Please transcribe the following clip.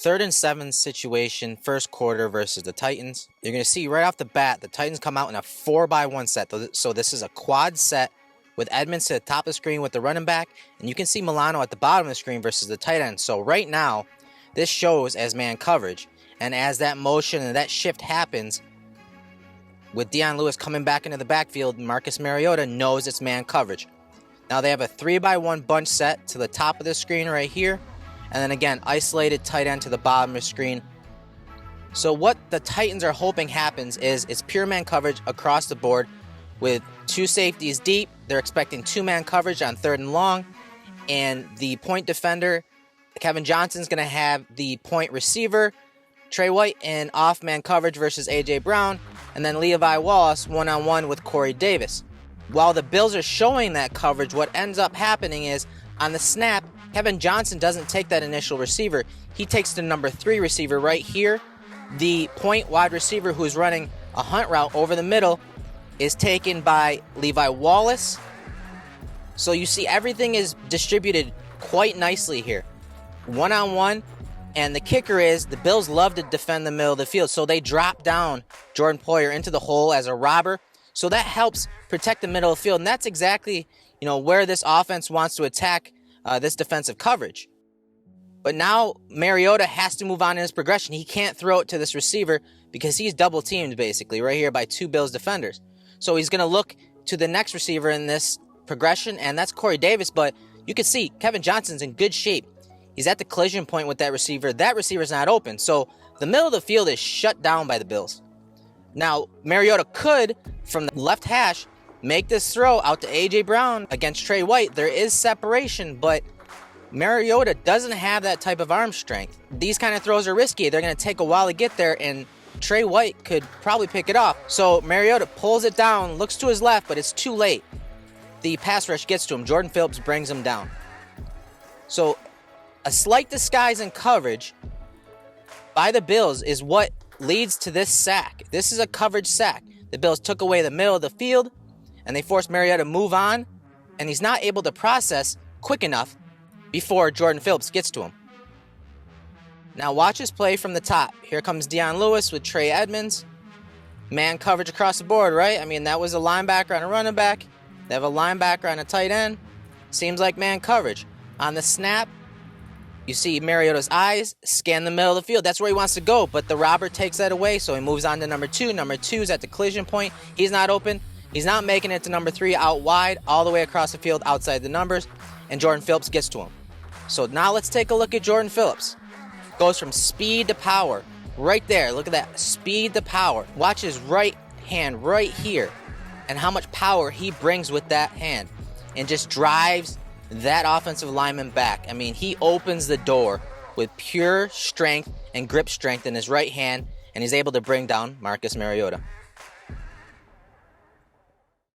3rd and 7 situation, first quarter versus the Titans. You're going to see right off the bat, the Titans come out in a 4-by-1 set. So this is a quad set with Edmonds to the top of the screen with the running back. And you can see Milano at the bottom of the screen versus the tight end. So right now, this shows as man coverage. And as that motion and that shift happens, with Dion Lewis coming back into the backfield, Marcus Mariota knows it's man coverage. Now they have a 3-by-1 bunch set to the top of the screen right here. And then again, isolated tight end to the bottom of the screen. So what the Titans are hoping happens is it's pure man coverage across the board with 2 safeties deep. They're expecting 2-man coverage on 3rd and long. And the point defender, Kevin Johnson's going to have the point receiver, Trey White, in off-man coverage versus A.J. Brown. And then Levi Wallace one-on-one with Corey Davis. While the Bills are showing that coverage, what ends up happening is on the snap, Kevin Johnson doesn't take that initial receiver. He takes the number 3 receiver right here. The point wide receiver who's running a hunt route over the middle is taken by Levi Wallace. So you see everything is distributed quite nicely here. One-on-one. And the kicker is the Bills love to defend the middle of the field. So they drop down Jordan Poyer into the hole as a robber. So that helps protect the middle of the field. And that's exactly, where this offense wants to attack this defensive coverage. But now Mariota has to move on in his progression. He can't throw it to this receiver because he's double teamed basically right here by 2 Bills defenders. So he's going to look to the next receiver in this progression, and that's Corey Davis. But you can see Kevin Johnson's in good shape. He's at the collision point with that receiver. That receiver's not open. So the middle of the field is shut down by the Bills. Now, Mariota could, from the left hash, make this throw out to A.J. Brown against Trey White. There is separation, but Mariota doesn't have that type of arm strength. These kind of throws are risky. They're going to take a while to get there, and Trey White could probably pick it off. So Mariota pulls it down, looks to his left, but it's too late. The pass rush gets to him. Jordan Phillips brings him down. So a slight disguise in coverage by the Bills is what leads to this sack. This is a coverage sack. The Bills took away the middle of the field, and they forced Mariota to move on, and he's not able to process quick enough before Jordan Phillips gets to him. Now watch his play from the top. Here comes Dion Lewis with Trey Edmonds. Man coverage across the board, right? I mean, that was a linebacker on a running back. They have a linebacker on a tight end. Seems like man coverage. On the snap, you see Mariota's eyes scan the middle of the field. That's where he wants to go, but the robber takes that away, so he moves on to number 2. Number 2's at the collision point. He's not open. He's not making it to number 3 out wide, all the way across the field outside the numbers, and Jordan Phillips gets to him. So now let's take a look at Jordan Phillips. Goes from speed to power. Right there, look at that, speed to power. Watch his right hand right here and how much power he brings with that hand and just drives that offensive lineman back. I mean, he opens the door with pure strength and grip strength in his right hand, and he's able to bring down Marcus Mariota.